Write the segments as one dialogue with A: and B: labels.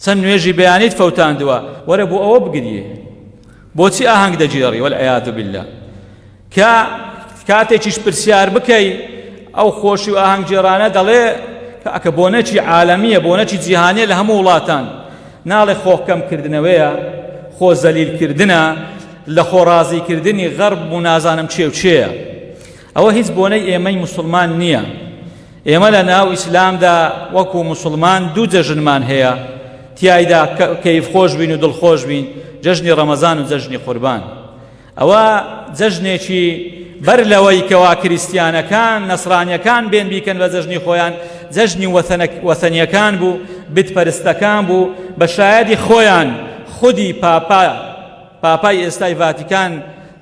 A: چەند نوێژی بەیانیت فەوتاندووە وەرە بۆ ئەوە بگریێ بۆچی ئاهەنگ دەجێڕی وەالعیاذ بالله کە کاتێکیش پرسیار بکەی ئەو خۆشی و ئاهەنگ جێڕانە دەڵێ کە بۆنەکی عالەمیە بۆنەکی جیهانیە لە هەموو وڵاتان ناڵێ خۆکەمکردنەوەیە خۆ زەلیلکردنە لە خۆڕازیکردنی غەرب و نازانم چێ و چێیە ئەوە هیچ بۆنەی ئێمەی موسڵمان نییە ئێمە لە ناو ئیسلامدا وەکو موسڵمان دوو جەژنمان هەیە تیایدا کەیف خۆش بین و دڵخۆش بین جەژنی ڕەمەزان و جەژنی قوربان ئەوە جەژنێکی بەر لەوەی کەوا کریستیانەکان نەسرانیەکان بێن بیکەن بە جەژنی خۆیان جەژنی وەثەنیەکان بوو بتپەرستەکان بوو بە شایەدی خۆیان خودی پاپای ئێستای ڤاتیکان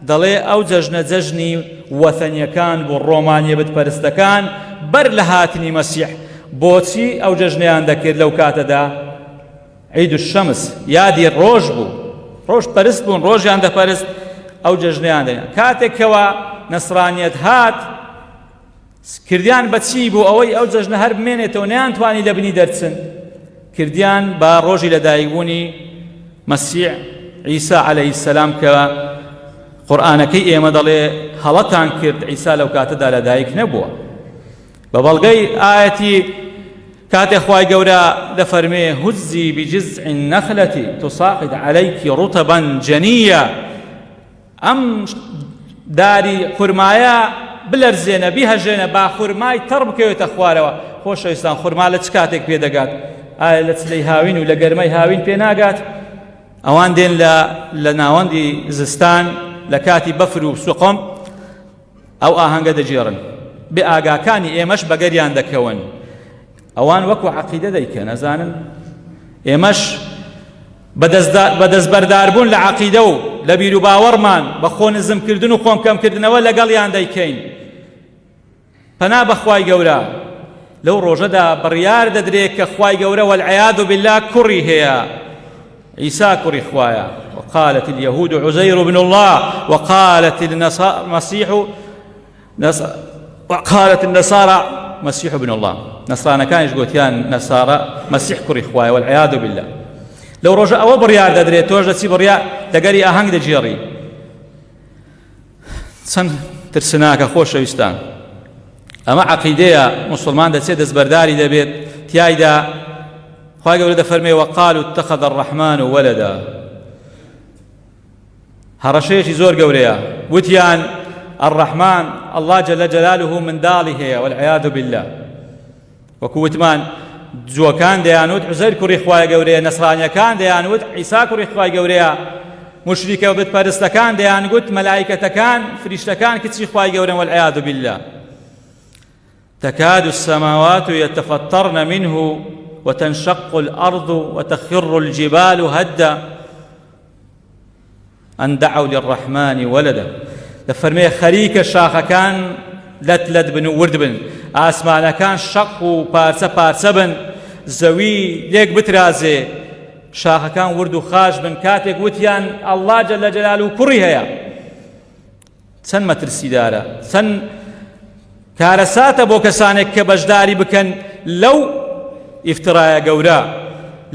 A: دەڵێ ئەو جەژنە جەژنی وەثەنیەکان بوو ڕۆمانیە بتپەرستەکان بەر لە هاتنی مەسیح بۆچی ئەو جەژنیان دەکرد لەو کاتەدا عید الشەمس یادی ڕۆژ بوو ڕۆژ پەرست بوون ڕۆژیان دەپەرست ئەو جەژنیان دەیان کاتێکەوە نەسرانیەت هات کردیان بەچی بوو ئەوەی ئەو جەژنە هەر بمێنێتەوە نەیانتوانی لە بنی دەرچن کردیان بە ڕۆژی لەدایکبوونی مەسیح عیسا عەلەیهی سەلام کە قورئانەکەی ئێمە دەڵێ هەڵەتان کرد عیسا لەو کاتەدا لەدایک نەبووە بە بەڵگەی ئایەتی کاتێ خوای گەورە دەفەرمێ هزی بجزع النخلة تساقط عليك رطبا جنيا ئەم داری خورمایە بلەرزێنە بیهەژێنە با خورمای تەڕ بکەوێتە خوارەوە خۆشەویستان خورما لە چ کاتێک پێدەگات ئایا لە چلەی هاوین و لە گەرمەی هاوین پێ ناگات ئەوان دێن لە ناوەندی زستان لە کاتی بەفر و سوقم ئەو ئاهەنگە دەجێڕن بێ ئاگاکانی ئێمەش بەگەریان دەکەون ئەوان وەکو عەقیدە دەیکەن ئەزانن ئێمەش بەدەستبەرداربوون لە عەقیدە و لە بیر و باوەڕمان بە خۆ نزمکردن و خۆم کەمکردنەوە لەگەڵیان دەیکەین پەنا بە خوای گەورە لەو ڕۆژەدا بڕیار دەدرێت کە خوای گەورە وەالعیاذ بالله کوڕی هەیە عیسا کوڕی خوایە وقالت اليهود عزير بن الله وقالت النصارى مسيح ابن الله نصرانە كانش گوتیان نصارى مسيح کوڕی خوایە والعیاذ بالله لەو ڕۆژە ئەوە بڕیار دەدرێت تۆش دەچی بڕیار لەگەری ئاهەنگ دەجێڕی چەند ترسناکە خۆشەویستان ئەمە عەقیدەیە موسڵمان دەچێت دەستبەرداری دەبێت تیایدا خوای گەورە دەفەرمێ وقالوا اتخذ الرحمن ولدا هەڕەشەیەکی زۆر گەورەیە وتیان الرحمن الله جل جلاله منداڵی هەیە والعیاذ بالله وەکو وتمان جووەکان دەیانوت عوزەیر کوڕی خوای گەورەیە نەسرانیەکان دەیانوت عیسا کوڕی خوای گەورەیە مشریکە و بتپەرستەکان دەیانگوت مەلایکەتەکان فریشتەکان کچی خوای گەورەن والعیاذ بالله تكاد السماوات يتفطرن منه وتنشق الأرض وتخر الجبال هدا أن دعوا للرحمن ولدا دەفەرمێ خەریکە شاخەکان لەت بن و ورد بن ئاسمانەکان شەق و پارچە پارچە بن زەوی لێک بترازێ شاخەکان ورد و خاش بن کاتێک وتیان الله جل جلاله کوڕی هەیە چەند مەترسیدارە چەند کارەساتە بۆ کەسانێک کە بەشداری بکەن لەو ئیفترایە گەورە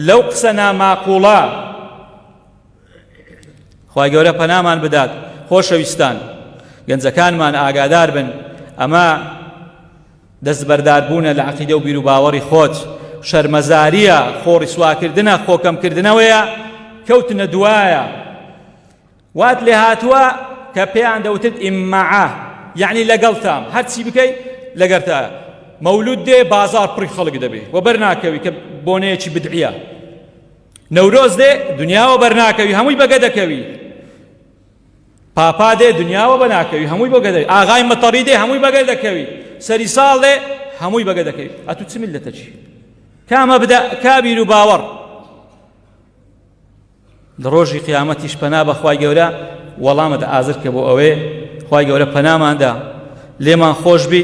A: لەو قسە ناماقوڵە خوای گەورە پەنامان بدات خۆشەویستان گەنجەکانمان ئاگادار بن ئەمە دەستبەرداربوونە لە عەقیدە و بیر و باوەڕی خۆت شەرمەزاریە خۆڕی سواکردنە خۆکەمکردنەوەیە کەوتنە دوایە وات لێ هاتووە کە پێیان دەوتت ئیممەعە یعنی لەگەڵتام هەرچی بکەی لەگەرتایە مەولود دێ بازار پڕی خەڵک دەبێ و بەرناکەوی کە بۆنەیەکی بدعیە نەورۆز دێ دنیاوە بەرناکەوی هەمووی بەگە دەکەوی پاپا دێ دنیاوە بەناکەوی هەمووی بەگە دەکەوی ئاغای مەتەڕی دێ هەمووی بەگە دەکەوی سەری ساڵ دێ هەمووی بەگە دەکەوی ئەتو چ میللەتە چی کامە بدە کابیر و باوەڕ لە ڕۆژی قیامەتیش پەنا بە خوای گەورە وەڵامت ئازر کە بۆ ئەوێ خوای گەورە پەناماندا لێمان خۆش بی